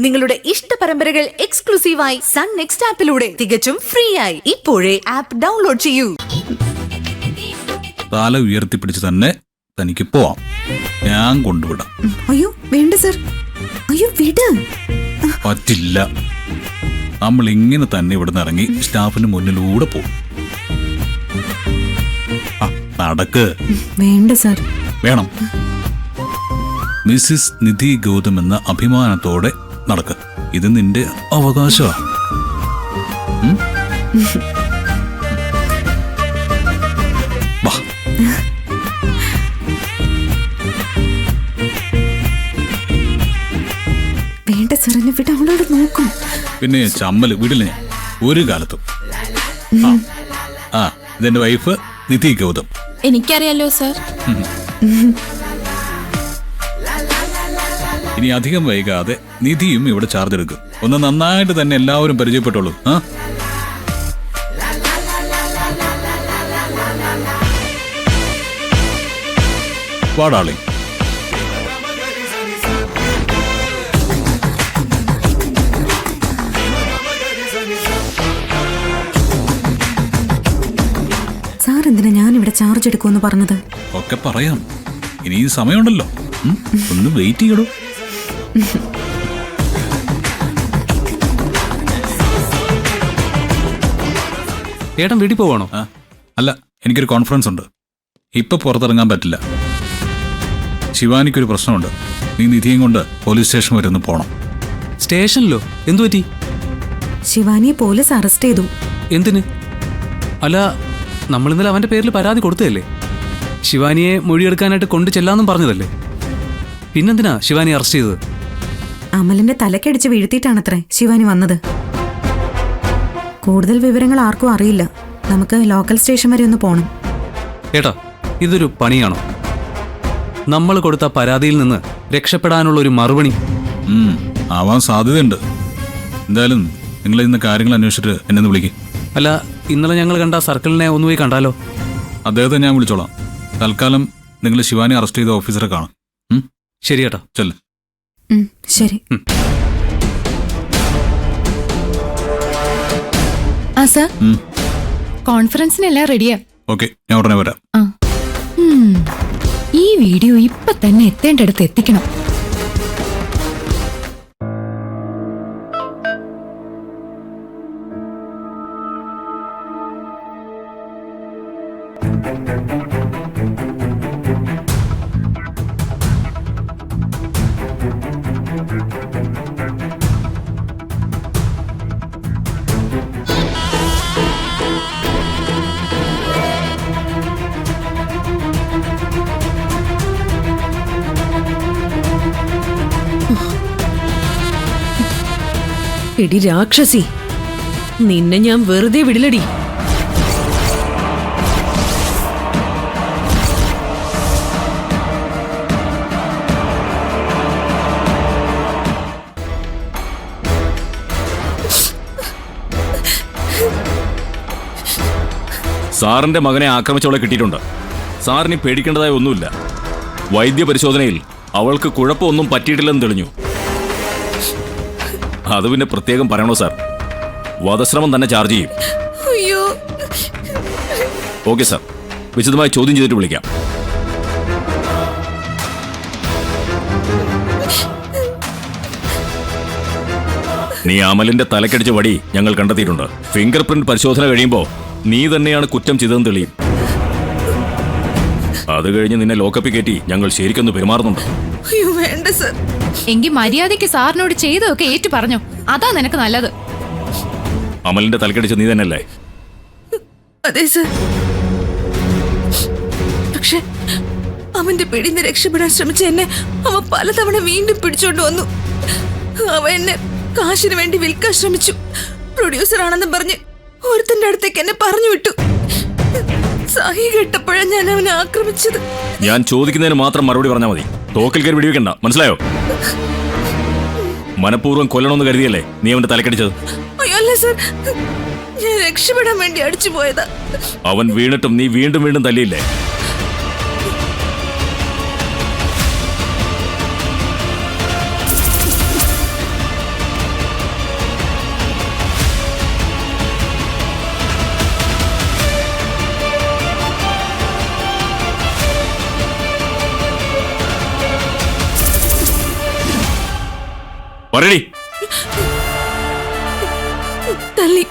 നിങ്ങളുടെ ഇഷ്ട പരമ്പരകൾ എക്സ്ക്ലൂസീവായി സൺ നെക്സ്റ്റ് ആപ്പിലൂടെ തികച്ചും ഫ്രീ ആയി ഇപ്പോഴേ ആപ്പ് ഡൗൺലോഡ് ചെയ്യൂ. തല ഉയർത്തിപ്പിടിച്ച് തന്നെ തനിക്ക് പോവാം, ഞാൻ കൊണ്ടുവിടാം. അയ്യോ വേണ്ട സർ, അയ്യോ വിട്. പറ്റില്ല, നമ്മൾ ഇങ്ങനെ തന്നെ ഇവിടുന്ന് ഇറങ്ങി സ്റ്റാഫിന് മുന്നിലൂടെ പോകും. നടക്ക്. വേണ്ട സർ. വേണം. മിസ്സിസ് നിധി ഗൗതം എന്ന അഭിമാനത്തോടെ നടക്ക്. ഇത് നിന്റെ അവകാശമാണ്. വേണ്ട സർ, എന്നെ വിട്ട് അവളോട് നോക്കും. പിന്നെ ചമ്മല് വിടില്ല ഞാൻ ഒരു കാലത്തും. ഇതെന്റെ വൈഫ് നിധി ഗൗതം. എനിക്കറിയാലോ സർ. ഇനി അധികം വൈകാതെ നിധിയും ഇവിടെ ചാർജ് എടുക്കും. ഒന്ന് നന്നായിട്ട് തന്നെ എല്ലാവരും പരിചയപ്പെട്ടോളൂ. വാടാളി. സാർ എന്തിനാ ഞാൻ ഇവിടെ ചാർജ് എടുക്കുമെന്ന് പറഞ്ഞത്? ഒക്കെ പറയാം, ഇനി സമയമുണ്ടല്ലോ. ഒന്ന് വെയിറ്റ് ചെയ്യടോ. ഏട്ടൻ വീട്ടിൽ പോവാണോ? അല്ല, എനിക്കൊരു കോൺഫറൻസ് ഉണ്ട്. ഇപ്പൊ പുറത്തിറങ്ങാൻ പറ്റില്ല. ശിവാനിക്കൊരു പ്രശ്നമുണ്ട്. നീ നിധിയും കൊണ്ട് പോലീസ് സ്റ്റേഷൻ വരെ ഒന്ന് പോണം. സ്റ്റേഷനിലോ? എന്തു പറ്റി? ശിവാനിയെ പോലീസ് അറസ്റ്റ് ചെയ്തു. എന്തിന്? അല്ല, നമ്മൾ ഇന്നലെ അവന്റെ പേരിൽ പരാതി കൊടുത്തതല്ലേ? ശിവാനിയെ മൊഴിയെടുക്കാനായിട്ട് കൊണ്ടു ചെല്ലാന്നും പറഞ്ഞതല്ലേ? പിന്നെന്തിനാ ശിവാനി അറസ്റ്റ് ചെയ്തത്? അമലിന്റെ തലക്കടിച്ച് വീഴ്ത്തിയിട്ടാണത്രേ ശിവാനി വന്നത്. കൂടുതൽ വിവരങ്ങൾ ആർക്കും അറിയില്ല. നമുക്ക് ലോക്കൽ സ്റ്റേഷൻ വരെ ഒന്ന് പോണം. ഏട്ടാ, ഇതൊരു പണിയാണോ? നമ്മൾ കൊടുത്ത പരാതിയിൽ നിന്ന് രക്ഷപ്പെടാനുള്ള ഒരു മറുപടി ആവാൻ സാധ്യതയുണ്ട്. എന്തായാലും നിങ്ങൾ ഇന്ന് കാര്യങ്ങൾ അന്വേഷിച്ചിട്ട് എന്നെ വിളിക്കും. അല്ല, ഇന്നലെ ഞങ്ങൾ കണ്ട സർക്കിളിനെ ഒന്ന് പോയി കണ്ടാലോ? അദ്ദേഹത്തെ ഞാൻ വിളിച്ചോളാം. തൽക്കാലം നിങ്ങൾ ശിവാനി അറസ്റ്റ് ചെയ്ത ഓഫീസറെ കാണാം. ശരി ഏട്ടാ, ചെല്ല്. ശരി. സർ, കോൺഫറൻസിനെല്ലാം റെഡിയാ. ഓക്കെ, ഞാൻ ഉടനെ വരാം. ഈ വീഡിയോ ഇപ്പൊ തന്നെ എത്തേണ്ടടുത്ത് എത്തിക്കണം. എടി രാക്ഷസി, നിന്നെ ഞാൻ വെറുതെ വിടില്ലടി. സാറിന്റെ മകനെ ആക്രമിച്ചവളെ കിട്ടിയിട്ടുണ്ട്. സാറിന് പേടിക്കേണ്ടതായ ഒന്നുമില്ല. വൈദ്യപരിശോധനയിൽ അവൾക്ക് കുഴപ്പമൊന്നും പറ്റിയിട്ടില്ലെന്ന് തെളിഞ്ഞു. അത് പിന്നെ പ്രത്യേകം പറയണോ സാർ? വധശ്രമം തന്നെ ചാർജ് ചെയ്യും. ഓക്കെ സാർ, വിശദമായി ചോദ്യം ചെയ്തിട്ട് വിളിക്കാം. നീ അമലിന്റെ തലക്കടിച്ച വടി ഞങ്ങൾ കണ്ടെത്തിയിട്ടുണ്ട്. ഫിംഗർ പ്രിന്റ് പരിശോധന കഴിയുമ്പോൾ നീ തന്നെയാണ് കുറ്റം ചെയ്തതെന്ന് തെളിയും. അത് കഴിഞ്ഞ് നിന്നെ ലോക്കപ്പിൽ കയറ്റി ഞങ്ങൾ ശരിക്കൊന്ന് പെരുമാറുന്നുണ്ട്. എങ്കിൽ മര്യാദയ്ക്ക് സാറിനോട് ചെയ്തതൊക്കെ ഏറ്റു പറഞ്ഞോ, അതാ നിനക്ക് നല്ലത്. അമലിന്റെ തലക്കടിച്ച നീ തന്നെയല്ലേ? അതെ സർ. പക്ഷെ അവന്റെ പിടിന്ന് രക്ഷപ്പെടാൻ ശ്രമിച്ച എന്നെ അവൻ പലതവണ വീണ്ടും പിടിച്ചോണ്ട് വന്നു. അവൻ എന്നെ കാശിന് വേണ്ടി വിൽക്കാൻ ശ്രമിച്ചു. പ്രൊഡ്യൂസർ ആണെന്ന് പറഞ്ഞ് ഒരുത്തന്റെ അടുത്തേക്ക് എന്നെ പറഞ്ഞു വിട്ടു. സഹി കേട്ടപ്പോഴാണ് ഞാൻ അവനെ ആക്രമിച്ചത്. ഞാൻ ചോദിക്കുന്നതിന് മാത്രം മറുപടി പറഞ്ഞാൽ മതി. തോക്കിൽ കയറി വെടിവെക്കണ്ട, മനസ്സിലായോ? മനഃപൂർവ്വം കൊല്ലണമെന്ന് കരുതിയല്ലേ നീ അവന്റെ തലക്കടിച്ചത്? അല്ല സർ, ഞാൻ രക്ഷപ്പെടാൻ വേണ്ടി അടിച്ചു പോയതാ. അവൻ വീണിട്ടും നീ വീണ്ടും വീണ്ടും തല്ലിയില്ലേ? പറയടി. തല്ലി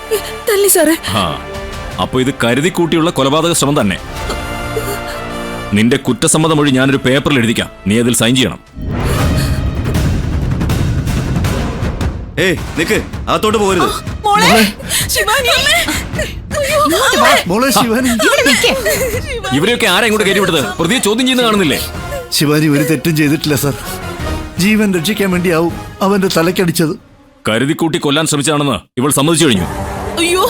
തല്ലി സാറേ. ആ, അപ്പൊ ഇത് കരുതിക്കൂട്ടിയുള്ള കൊലപാതക ശ്രമം തന്നെ. നിന്റെ കുറ്റസമ്മത മൊഴി ഞാനൊരു പേപ്പറിൽ എഴുതിക്കാം. നീ അതിൽ സൈൻ ചെയ്യണം. ഏയ് നിക്ക്, അകത്തോട്ട് പോകരുത്. മോളെ ശിവാനി അമ്മേ. മോളെ ശിവാനി, ഇവരെയൊക്കെ ആരാ ഇങ്ങോട്ട് കയറ്റിവിട്ടത്? പ്രതിയെ ചോദ്യം ചെയ്യുന്ന കാണുന്നില്ലേ? ശിവാനി ഒരു തെറ്റും ചെയ്തിട്ടില്ല സർ. ജീവൻ രക്ഷിക്കാൻ വേണ്ടിയാവും അവന്റെ തലക്കടിച്ചത്. കരുതിക്കൂട്ടി കൊല്ലാൻ ശ്രമിച്ചാണെന്ന് ഇവൾ സമ്മതിച്ചു കഴിഞ്ഞു. അയ്യോ,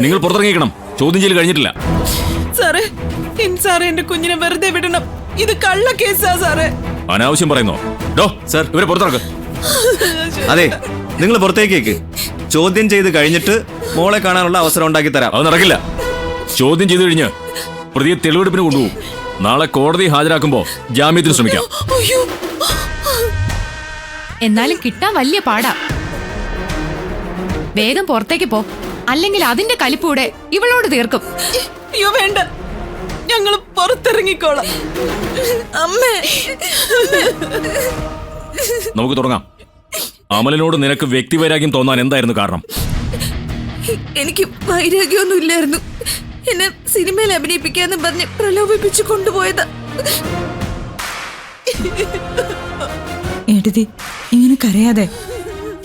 നിങ്ങൾ പുറത്തിറങ്ങിക്കണം. ചോദ്യം ചെയ്യൽ കഴിഞ്ഞിട്ടില്ല. സാറേ സാറേ എന്റെ കുഞ്ഞിനെ വെറുതെ വിടണം. ഇത് കള്ള കേസാ സാറേ. അനാവശ്യം പറയുന്നോ? ഡോ സർ, ഇവരെ പുറത്തിറക്ക്. അതെ, നിങ്ങൾ പുറത്തേക്കേക്ക്. ചോദ്യം ചെയ്ത് കഴിഞ്ഞിട്ട് മോളെ കാണാനുള്ള അവസരം ഉണ്ടാക്കി തരാം. അത് നടക്കില്ല. ചോദ്യം ചെയ്തു കഴിഞ്ഞ് പ്രതിയെ തെളിവെടുപ്പിന് കൊണ്ടുപോകും. നാളെ കോടതി ഹാജരാക്കുമ്പോ ജാമ്യത്തിന് ശ്രമിക്കാം. അയ്യോ, എന്നാലും കിട്ടാൻ വലിയ പാടാ. വേഗം പുറത്തേക്ക് പോ, അല്ലെങ്കിൽ അതിന്റെ കലിപ്പൂടെ ഇവളോട് തീർക്കും. അയ്യോ വേണ്ട, ഞങ്ങൾ പുറത്തിറങ്ങിക്കോളാം. അമ്മേ, നമുക്ക് തുടങ്ങാം. അമലിനോട് നിനക്ക് വ്യക്തിവൈരാഗ്യം തോന്നാൻ എന്തായിരുന്നു കാരണം? എനിക്ക് വൈരാഗ്യമൊന്നും ഇല്ലായിരുന്നു. എന്നെ സിനിമയിൽ അഭിനയിപ്പിക്കാന്ന് പറഞ്ഞ് പ്രലോഭിപ്പിച്ചു കൊണ്ടുപോയതാ. എഴുതി ഇങ്ങനെ കരയാതെ.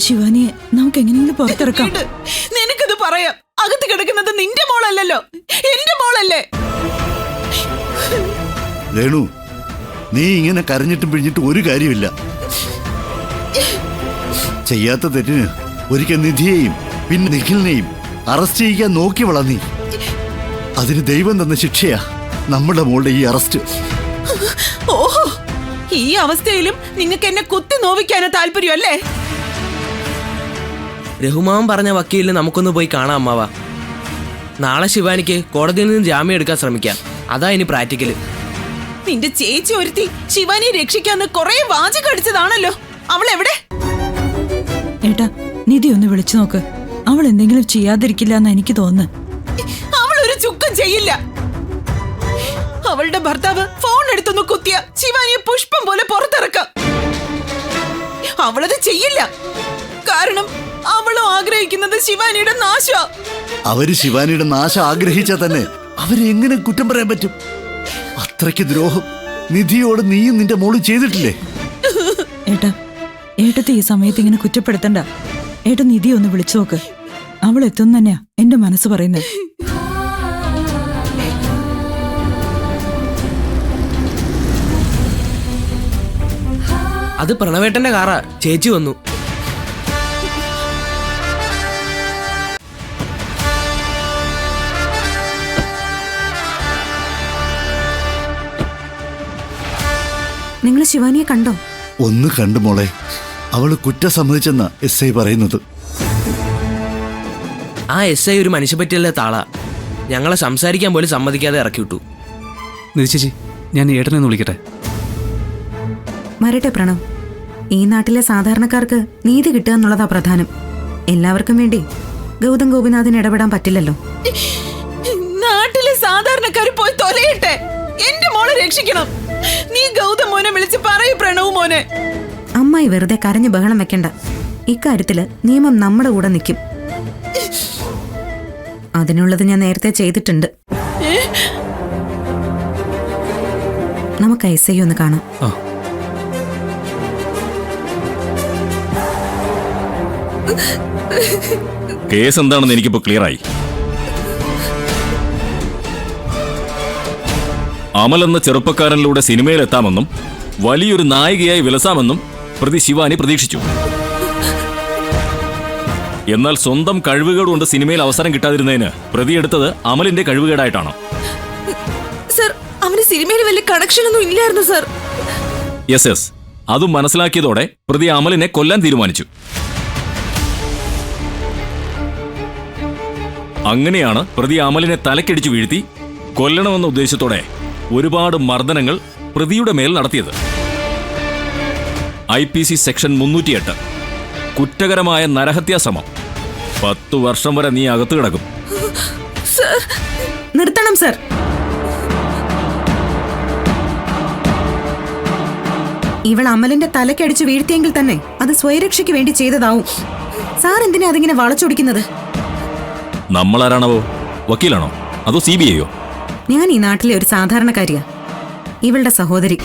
ശിവാനിയെ നമുക്ക് എങ്ങനെയെങ്കിലും പുറത്തിറക്കാം. നിനക്കിത് പറയാം. അകത്ത് കിടക്കുന്നത് നിന്റെ മോളല്ലല്ലോ, എന്റെ മോളല്ലേ. രേണു, നീ ഇങ്ങനെ കരഞ്ഞിട്ടും പിഴിഞ്ഞിട്ടും ഒരു കാര്യമില്ല. ചെയ്യാത്ത തെറ്റിന് ഒരിക്കൽ നിധിയെയും പിന്നെ നിഖിലിനെയും അറസ്റ്റ് ചെയ്യിക്കാൻ നോക്കിയവളാ നീ. അതിന് ദൈവം തന്ന ശിക്ഷയാ നമ്മുടെ മോളുടെ ഈ അറസ്റ്റ്. ഓഹോ, ഈ അവസ്ഥയിലും നിങ്ങൾക്ക് എന്നെ കുത്തി നോവിക്കാനോ താല്പര്യം അല്ലേ? രഘുമാവൻ പറഞ്ഞ വക്കീലിന് നമുക്കൊന്ന് പോയി കാണാം അമ്മാവ. നാളെ ശിവാനിക്ക് കോടതിയിൽ നിന്ന് ജാമ്യം എടുക്കാൻ ശ്രമിക്കാം. അതാ ഇനി പ്രാക്ടിക്കല്. നിന്റെ ചേച്ചി ഒരുത്തി ശിവാനിയെ രക്ഷിക്കാന്ന് കൊറേ വാചകം അടിച്ചതാണല്ലോ. അവൾ എവിടെ? ഏട്ടാ, നിധി ഒന്ന് വിളിച്ചു നോക്ക്. അവൾ എന്തെങ്കിലും ചെയ്യാതിരിക്കില്ല എന്ന് എനിക്ക് തോന്നുന്നു. അവൾ ഒരു ചുക്കം ചെയ്യില്ല. അവളുടെ ഭർത്താവ് ഫോൺ എടുത്തൊന്ന് കുത്തിയ ശിവാനിയെ പുഷ്പം പോലെ പുറത്തിറക്കാം. അവളത് ചെയ്യില്ല. കാരണം അവളും ആഗ്രഹിക്കുന്നത് ശിവാനിയുടെ നാശമാ. അവര് ശിവാനിയുടെ നാശം ആഗ്രഹിച്ചാ തന്നെ അവരെ എങ്ങനെ കുറ്റം പറയാൻ പറ്റും? അത്രയ്ക്ക് ദ്രോഹം നിധിയോട് നീയും നിന്റെ മോളും ചെയ്തിട്ടില്ലേ? ഏട്ടാ, ഏട്ടത്തെ ഈ സമയത്ത് ഇങ്ങനെ കുറ്റപ്പെടുത്തണ്ട. ഏട്ട നിധി ഒന്ന് വിളിച്ചു നോക്ക്. അവൾ എത്തും തന്നെയാ എന്റെ മനസ്സ് പറയുന്നത്. അത് പ്രണവേട്ടന്റെ കാറാ. ചേച്ചി വന്നു. നിങ്ങൾ ശിവാനിയെ കണ്ടോ? ഒന്ന് കണ്ടു മോളെ. അവള് കുറ്റം സമ്മതിച്ചെന്ന SI പറയുന്നത്. ആ SI ഒരു മനുഷ്യപ്പറ്റിയല്ലേ താളാ. ഞങ്ങളെ സംസാരിക്കാൻ പോലും സമ്മതിക്കാതെ ഇറക്കി വിട്ടു. നിധി ചേച്ചി, ഞാൻ ഏട്ടനെ ഒന്ന് വിളിക്കട്ടെ. വരട്ടെ പ്രണവ്. ഈ നാട്ടിലെ സാധാരണക്കാർക്ക് നീതി കിട്ടുക എന്നുള്ളതാ പ്രധാനം. എല്ലാവർക്കും വേണ്ടി ഗൗതം ഗോപിനാഥിന് ഇടപെടാൻ പറ്റില്ലല്ലോ. നാട്ടിലെ സാധാരണക്കാർ പോയി തൊലയട്ടെ. എന്റെ മോളെ രക്ഷിക്കണം. നീ ഗൗതം മോനെ വിളിച്ച് പറയൂ പ്രണവ് മോനെ. അമ്മായി വെറുതെ കരഞ്ഞു ബഹളം വെക്കണ്ട. ഇക്കാര്യത്തില് നിയമം നമ്മുടെ കൂടെ നിൽക്കും. അതിനുള്ളത് ഞാൻ നേരത്തെ ചെയ്തിട്ടുണ്ട്. നമുക്ക് SI ഒന്ന് കാണാം. കേസ് എന്താണെന്ന് എനിക്കിപ്പോ ക്ലിയറായി. അമൽ എന്ന ചെറുപ്പക്കാരനിലൂടെ സിനിമയിലെത്താമെന്നും വലിയൊരു നായികയായി വിലസാമെന്നും പ്രതി ശിവാനി പ്രതീക്ഷിച്ചു. എന്നാൽ സ്വന്തം കഴിവുകേട് കൊണ്ട് സിനിമയിൽ അവസരം കിട്ടാതിരുന്നതിന് പ്രതി എടുത്തത് അമലിന്റെ കഴിവുകേടായിട്ടാണ്. സർ, അവന് സിനിമയിൽ വലിയ കണക്ഷൻ ഒന്നും ഇല്ലായിരുന്നു സർ. യെസ്, അതും മനസ്സിലാക്കിയതോടെ പ്രതി അമലിനെ കൊല്ലാൻ തീരുമാനിച്ചു. അങ്ങനെയാണ് പ്രതി അമലിനെ തലക്കടിച്ചു വീഴ്ത്തി കൊല്ലണമെന്ന ഉദ്ദേശത്തോടെ ഒരുപാട് മർദ്ദനങ്ങൾ പ്രതിയുടെ മേൽ നടത്തിയത്. IPC സെക്ഷൻ 308 കുറ്റകരമായ നരഹത്യാശ്രമം. 10 വർഷം വരെ നീ അകത്ത് കിടക്കും. നിർത്തണം സർ. ഇവൾ അമലിന്റെ തലക്കടിച്ചു വീഴ്ത്തിയെങ്കിൽ തന്നെ അത് സ്വയരക്ഷയ്ക്ക് വേണ്ടി ചെയ്തതാവും. സാർ എന്തിനാ അതിങ്ങനെ വളച്ചൊടിക്കുന്നത്? നമ്മളാരാണവോ? വക്കീലാണോ അതോ CBI യോ? ഞാൻ ഈ നാട്ടിലെ ഒരു സാധാരണക്കാരിയാ, ഇവളുടെ സഹോദരി.